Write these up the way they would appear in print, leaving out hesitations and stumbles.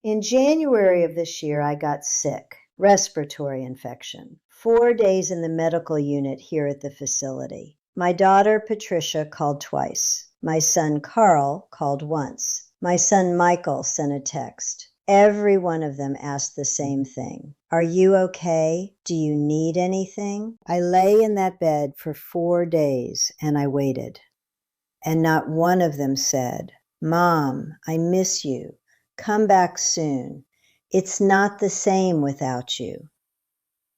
In January of this year, I got sick, respiratory infection. 4 days in the medical unit here at the facility. My daughter, Patricia, called twice. My son, Carl, called once. My son, Michael, sent a text. Every one of them asked the same thing. Are you okay? Do you need anything? I lay in that bed for 4 days and I waited. And not one of them said, Mom, I miss you. Come back soon. It's not the same without you.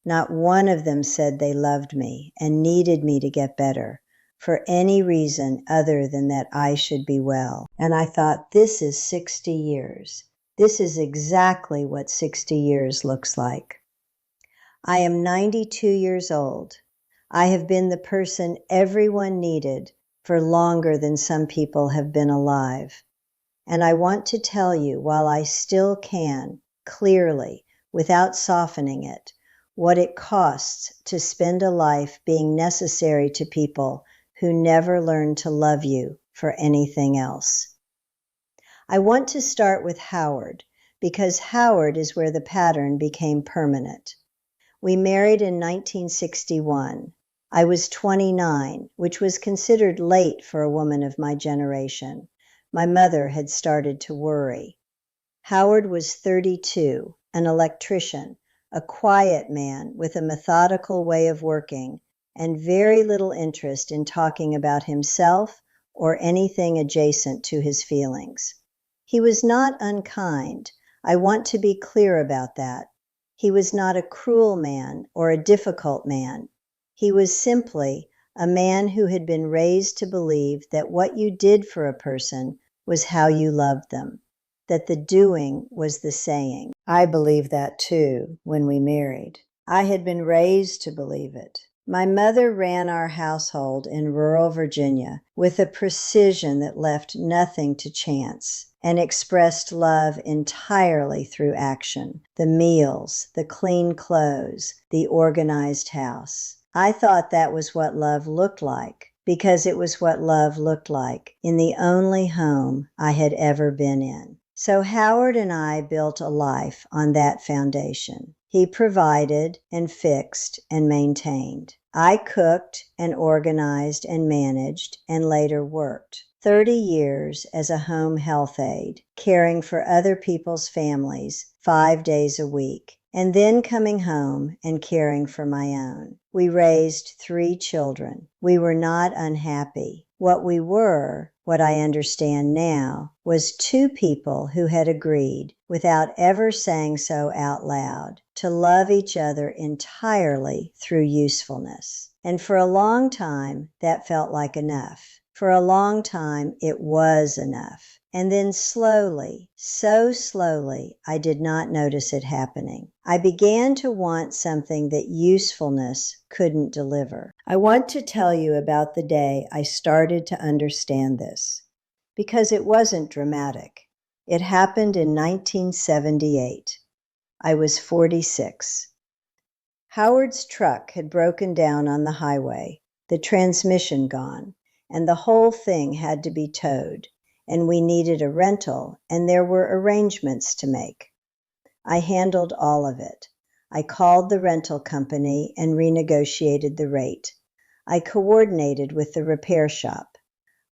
Not one of them said they loved me and needed me to get better for any reason other than that I should be well. And I thought, this is 60 years. This is exactly what 60 years looks like. I am 92 years old. I have been the person everyone needed for longer than some people have been alive. And I want to tell you, while I still can, clearly, without softening it, what it costs to spend a life being necessary to people who never learned to love you for anything else. I want to start with Howard, because Howard is where the pattern became permanent. We married in 1961. I was 29, which was considered late for a woman of my generation. My mother had started to worry. Howard was 32, an electrician, a quiet man with a methodical way of working, and very little interest in talking about himself or anything adjacent to his feelings. He was not unkind. I want to be clear about that. He was not a cruel man or a difficult man. He was simply a man who had been raised to believe that what you did for a person was how you loved them, that the doing was the saying. I believed that too when we married. I had been raised to believe it. My mother ran our household in rural Virginia with a precision that left nothing to chance and expressed love entirely through action. The meals, the clean clothes, the organized house. I thought that was what love looked like, because it was what love looked like in the only home I had ever been in. So Howard and I built a life on that foundation. He provided and fixed and maintained. I cooked and organized and managed and later worked. 30 years as a home health aide, caring for other people's families 5 days a week, and then coming home and caring for my own. We raised 3 children. We were not unhappy. What we were, what I understand now, was 2 people who had agreed, without ever saying so out loud, to love each other entirely through usefulness. And for a long time, that felt like enough. For a long time, it was enough. And then slowly, so slowly, I did not notice it happening. I began to want something that usefulness couldn't deliver. I want to tell you about the day I started to understand this, because it wasn't dramatic. It happened in 1978. I was 46. Howard's truck had broken down on the highway, the transmission gone, and the whole thing had to be towed. And we needed a rental, and there were arrangements to make. I handled all of it. I called the rental company and renegotiated the rate. I coordinated with the repair shop.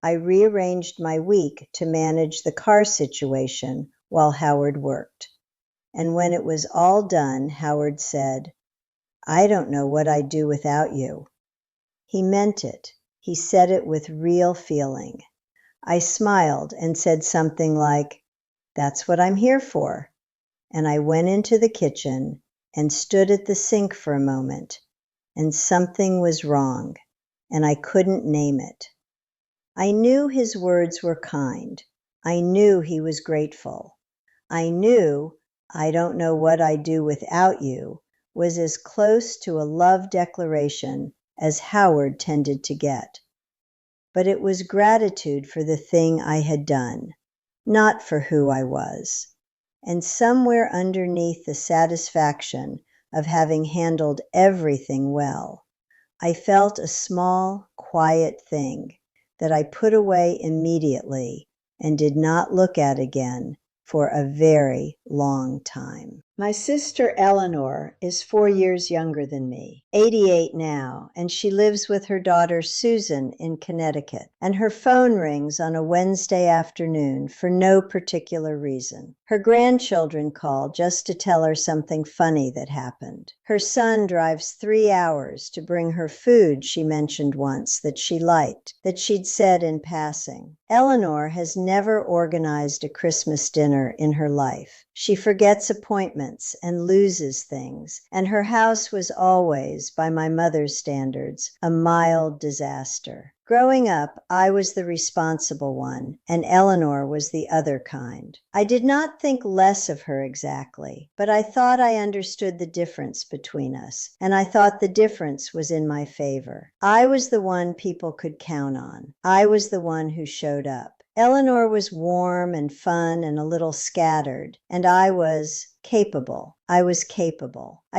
I rearranged my week to manage the car situation while Howard worked. And when it was all done, Howard said, I don't know what I'd do without you. He meant it. He said it with real feeling. I smiled and said something like, that's what I'm here for. And I went into the kitchen and stood at the sink for a moment, and something was wrong, and I couldn't name it. I knew his words were kind. I knew he was grateful. I knew, I don't know what I'd do without you, was as close to a love declaration as Howard tended to get. But it was gratitude for the thing I had done, not for who I was. And somewhere underneath the satisfaction of having handled everything well, I felt a small, quiet thing that I put away immediately and did not look at again for a very long time. My sister Eleanor is 4 years younger than me, 88 now, and she lives with her daughter Susan in Connecticut, and her phone rings on a Wednesday afternoon for no particular reason. Her grandchildren call just to tell her something funny that happened. Her son drives 3 hours to bring her food she mentioned once that she liked, that she'd said in passing. Eleanor has never organized a Christmas dinner in her life. She forgets appointments and loses things, and her house was always, by my mother's standards, a mild disaster. Growing up, I was the responsible one, and Eleanor was the other kind. I did not think less of her exactly, but I thought I understood the difference between us, and I thought the difference was in my favor. I was the one people could count on. I was the one who showed up. Eleanor was warm and fun and a little scattered, and I was capable. I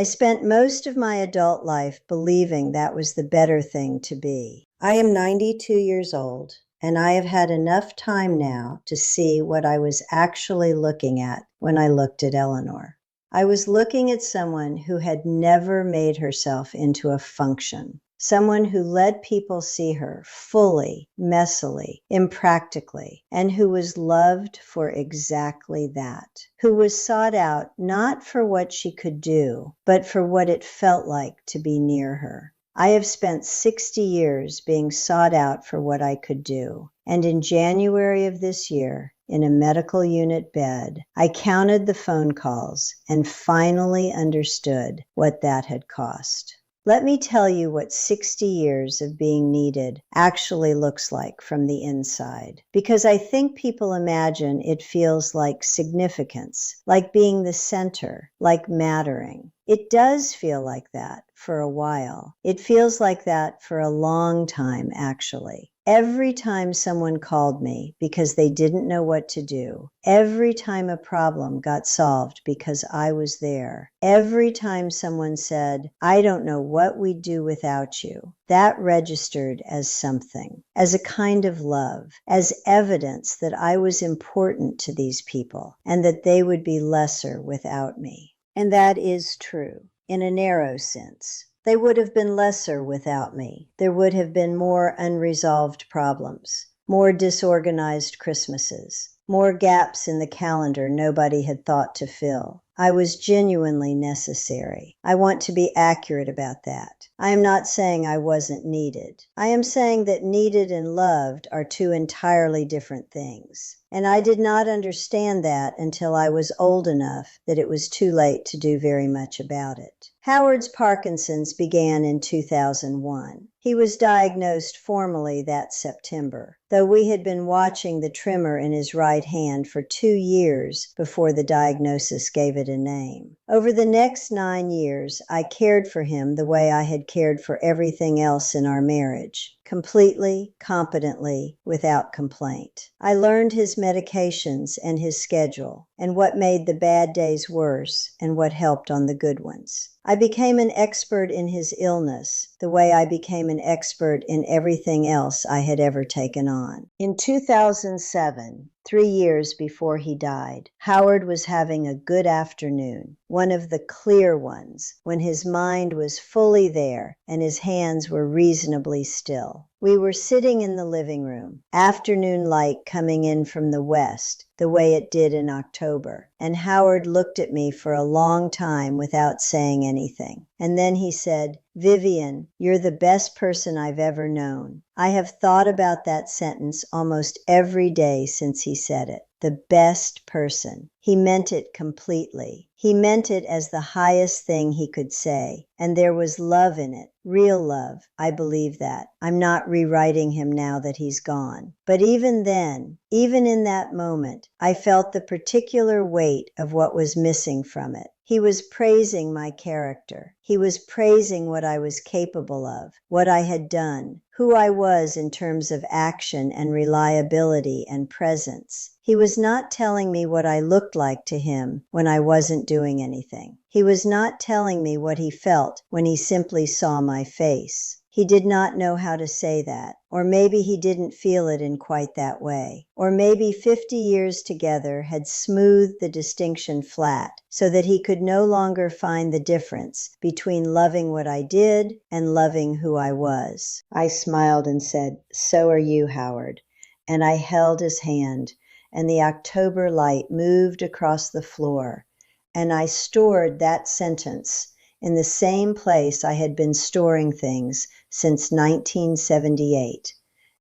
spent most of my adult life believing that was the better thing to be. I am 92 years old, and I have had enough time now to see what I was actually looking at when I looked at Eleanor. I was looking at someone who had never made herself into a function. Someone who let people see her fully, messily, impractically, and who was loved for exactly that, who was sought out not for what she could do, but for what it felt like to be near her. I have spent 60 years being sought out for what I could do, and in January of this year, in a medical unit bed, I counted the phone calls and finally understood what that had cost. Let me tell you what 60 years of being needed actually looks like from the inside, because I think people imagine it feels like significance, like being the center, like mattering. It does feel like that for a while. It feels like that for a long time, actually. Every time someone called me because they didn't know what to do, every time a problem got solved because I was there, every time someone said, "I don't know what we'd do without you," that registered as something, as a kind of love, as evidence that I was important to these people and that they would be lesser without me. And that is true, in a narrow sense. They would have been lesser without me. There would have been more unresolved problems, more disorganized Christmases, more gaps in the calendar nobody had thought to fill. I was genuinely necessary. I want to be accurate about that. I am not saying I wasn't needed. I am saying that needed and loved are two entirely different things. And I did not understand that until I was old enough that it was too late to do very much about it. Howard's Parkinson's began in 2001. He was diagnosed formally that September, though we had been watching the tremor in his right hand for 2 years before the diagnosis gave it a name. Over the next 9 years, I cared for him the way I had cared for everything else in our marriage. Completely, competently, without complaint. I learned his medications and his schedule, and what made the bad days worse and what helped on the good ones. I became an expert in his illness, the way I became an expert in everything else I had ever taken on. In 2007, 3 years before he died, Howard was having a good afternoon, one of the clear ones, when his mind was fully there and his hands were reasonably still. We were sitting in the living room, afternoon light coming in from the west, the way it did in October, and Howard looked at me for a long time without saying anything. And then he said, "Vivian, you're the best person I've ever known." I have thought about that sentence almost every day since he said it. The best person. He meant it completely. He meant it as the highest thing he could say, and there was love in it, real love. I believe that. I'm not rewriting him now that he's gone. But even then, even in that moment, I felt the particular weight of what was missing from it. He was praising my character. He was praising what I was capable of, what I had done, who I was in terms of action and reliability and presence. He was not telling me what I looked like to him when I wasn't doing anything. He was not telling me what he felt when he simply saw my face. He did not know how to say that, or maybe he didn't feel it in quite that way, or maybe 50 years together had smoothed the distinction flat so that he could no longer find the difference between loving what I did and loving who I was. I smiled and said, "So are you, Howard," and I held his hand, and the October light moved across the floor, and I stored that sentence in the same place I had been storing things since 1978,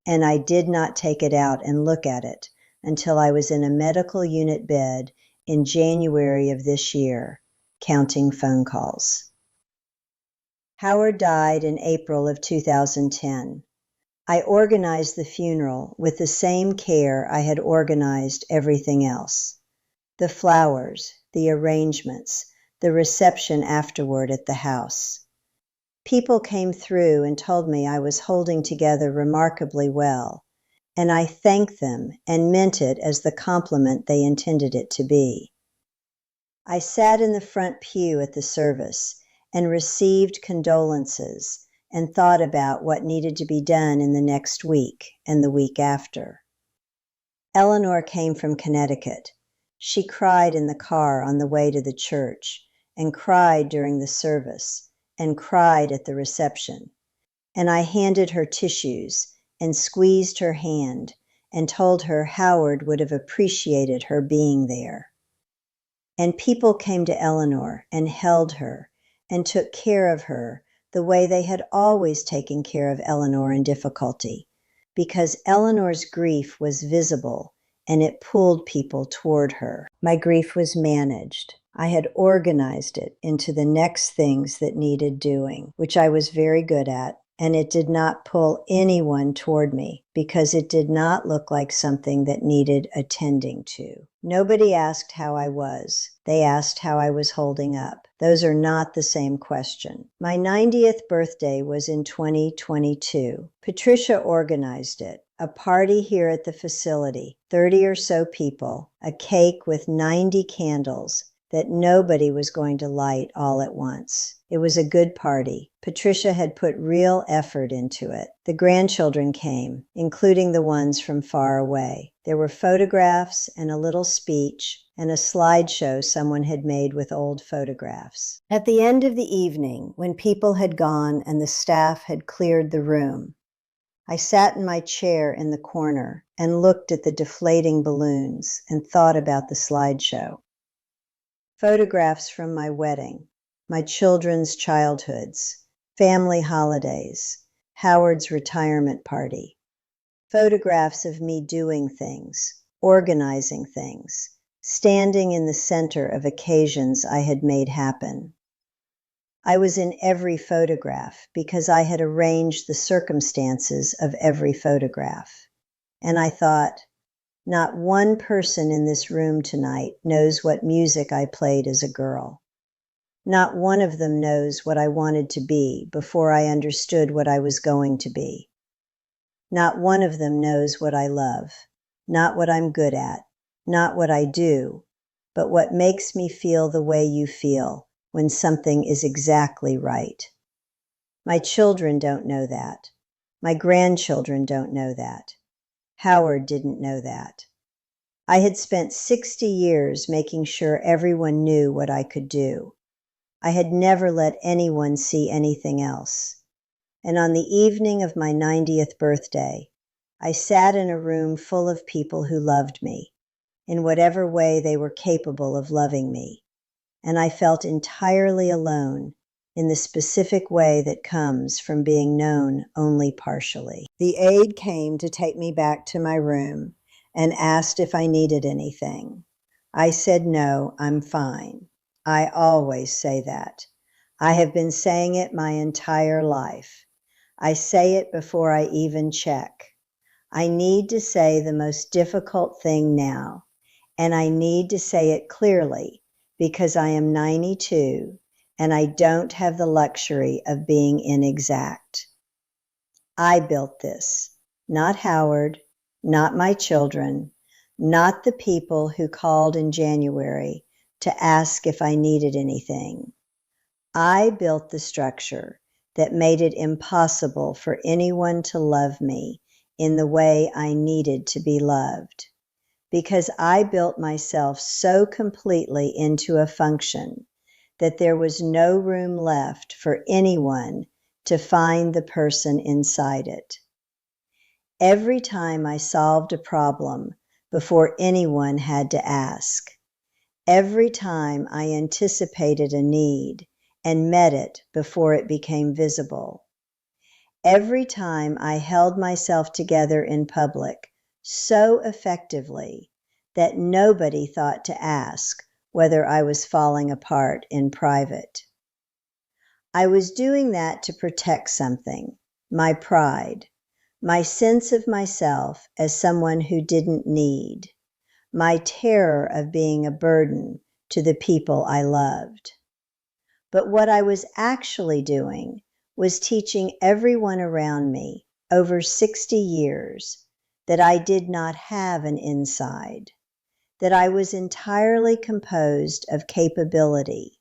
and I did not take it out and look at it until I was in a medical unit bed in January of this year, counting phone calls. Howard died in April of 2010. I organized the funeral with the same care I had organized everything else. The flowers, the arrangements, the reception afterward at the house. People came through and told me I was holding together remarkably well, and I thanked them and meant it as the compliment they intended it to be. I sat in the front pew at the service and received condolences and thought about what needed to be done in the next week and the week after. Eleanor came from Connecticut. She cried in the car on the way to the church, and cried during the service, and cried at the reception. And I handed her tissues and squeezed her hand and told her Howard would have appreciated her being there. And people came to Eleanor and held her and took care of her the way they had always taken care of Eleanor in difficulty, because Eleanor's grief was visible and it pulled people toward her. My grief was managed. I had organized it into the next things that needed doing, which I was very good at, and it did not pull anyone toward me because it did not look like something that needed attending to. Nobody asked how I was. They asked how I was holding up. Those are not the same question. My 90th birthday was in 2022. Patricia organized it. A party here at the facility, 30 or so people, a cake with 90 candles that nobody was going to light all at once. It was a good party. Patricia had put real effort into it. The grandchildren came, including the ones from far away. There were photographs and a little speech and a slideshow someone had made with old photographs. At the end of the evening, when people had gone and the staff had cleared the room, I sat in my chair in the corner and looked at the deflating balloons and thought about the slideshow. Photographs from my wedding, my children's childhoods, family holidays, Howard's retirement party. Photographs of me doing things, organizing things, standing in the center of occasions I had made happen. I was in every photograph because I had arranged the circumstances of every photograph. And I thought, not one person in this room tonight knows what music I played as a girl. Not one of them knows what I wanted to be before I understood what I was going to be. Not one of them knows what I love, not what I'm good at, not what I do, but what makes me feel the way you feel when something is exactly right. My children don't know that. My grandchildren don't know that. Howard didn't know that. I had spent 60 years making sure everyone knew what I could do. I had never let anyone see anything else. And on the evening of my 90th birthday, I sat in a room full of people who loved me, in whatever way they were capable of loving me. And I felt entirely alone in the specific way that comes from being known only partially. The aide came to take me back to my room and asked if I needed anything. I said, no, I'm fine. I always say that. I have been saying it my entire life. I say it before I even check. I need to say the most difficult thing now, and I need to say it clearly because I am 92 and I don't have the luxury of being inexact. I built this, not Howard, not my children, not the people who called in January to ask if I needed anything. I built the structure that made it impossible for anyone to love me in the way I needed to be loved, because I built myself so completely into a function that there was no room left for anyone to find the person inside it. Every time I solved a problem before anyone had to ask, every time I anticipated a need and met it before it became visible, every time I held myself together in public so effectively that nobody thought to ask whether I was falling apart in private. I was doing that to protect something, my pride, my sense of myself as someone who didn't need, my terror of being a burden to the people I loved. But what I was actually doing was teaching everyone around me over 60 years that I did not have an inside, that I was entirely composed of capability,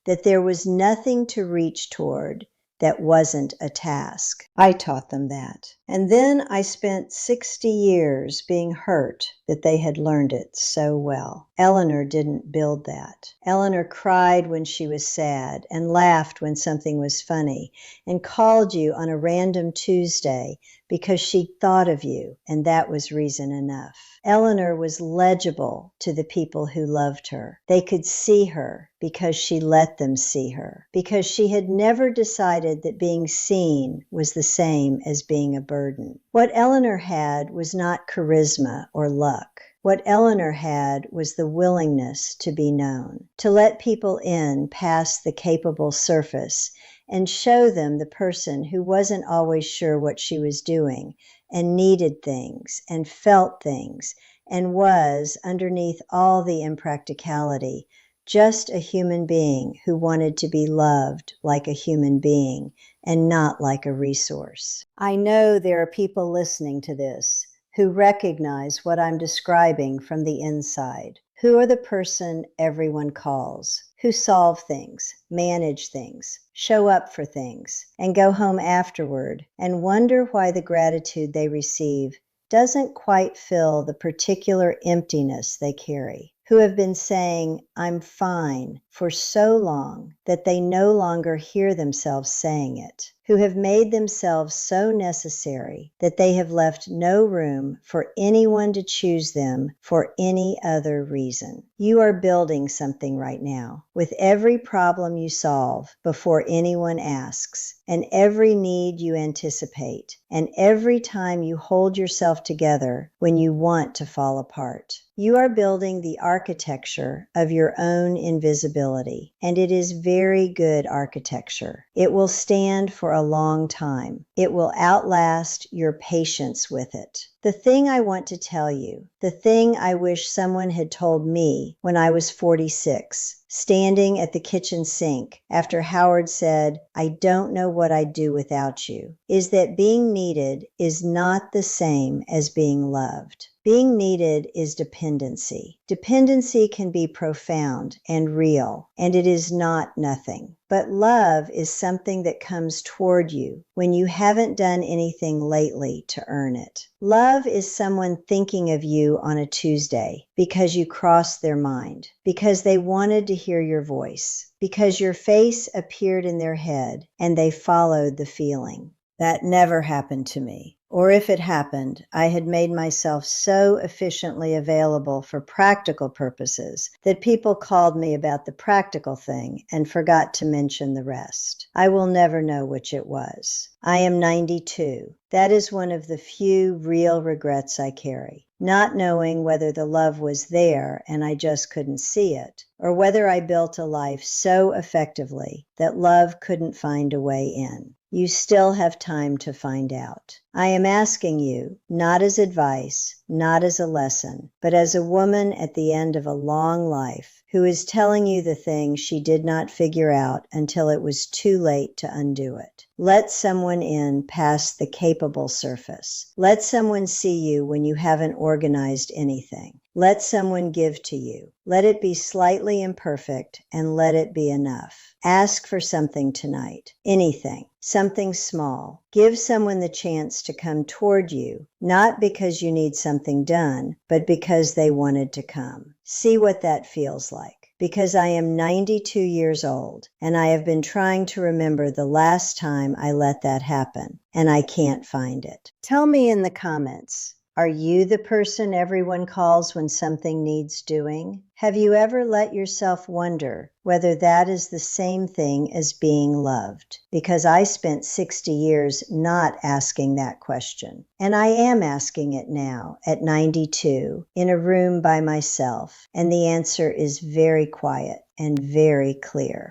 that there was nothing to reach toward that wasn't a task. I taught them that. And then I spent 60 years being hurt that they had learned it so well. Eleanor didn't build that. Eleanor cried when she was sad and laughed when something was funny and called you on a random Tuesday because she thought of you, and that was reason enough. Eleanor was legible to the people who loved her. They could see her because she let them see her, because she had never decided that being seen was the same as being a burden. What Eleanor had was not charisma or luck. What Eleanor had was the willingness to be known, to let people in past the capable surface and show them the person who wasn't always sure what she was doing and needed things and felt things and was, underneath all the impracticality, just a human being who wanted to be loved like a human being and not like a resource. I know there are people listening to this who recognize what I'm describing from the inside, who are the person everyone calls, who solve things, manage things, show up for things, and go home afterward and wonder why the gratitude they receive doesn't quite fill the particular emptiness they carry, who have been saying, "I'm fine," for so long that they no longer hear themselves saying it, who have made themselves so necessary that they have left no room for anyone to choose them for any other reason. You are building something right now, with every problem you solve before anyone asks, and every need you anticipate, and every time you hold yourself together when you want to fall apart. You are building the architecture of your own invisibility, and it is very good architecture. It will stand for a long time. It will outlast your patience with it. The thing I want to tell you, the thing I wish someone had told me when I was 46, standing at the kitchen sink after Howard said, "I don't know what I'd do without you," is that being needed is not the same as being loved. Being needed is dependency. Dependency can be profound and real, and it is not nothing. But love is something that comes toward you when you haven't done anything lately to earn it. Love is someone thinking of you on a Tuesday because you crossed their mind, because they wanted to hear your voice, because your face appeared in their head and they followed the feeling. That never happened to me. Or if it happened, I had made myself so efficiently available for practical purposes that people called me about the practical thing and forgot to mention the rest. I will never know which it was. I am 92. That is one of the few real regrets I carry. Not knowing whether the love was there and I just couldn't see it, or whether I built a life so effectively that love couldn't find a way in. You still have time to find out. I am asking you, not as advice, not as a lesson, but as a woman at the end of a long life who is telling you the things she did not figure out until it was too late to undo it. Let someone in past the capable surface. Let someone see you when you haven't organized anything. Let someone give to you. Let it be slightly imperfect and let it be enough. Ask for something tonight. Anything. Something small. Give someone the chance to come toward you, not because you need something done, but because they wanted to come. See what that feels like. Because I am 92 years old, and I have been trying to remember the last time I let that happen, and I can't find it. Tell me in the comments, are you the person everyone calls when something needs doing? Have you ever let yourself wonder whether that is the same thing as being loved? Because I spent 60 years not asking that question, and I am asking it now at 92 in a room by myself, and the answer is very quiet and very clear.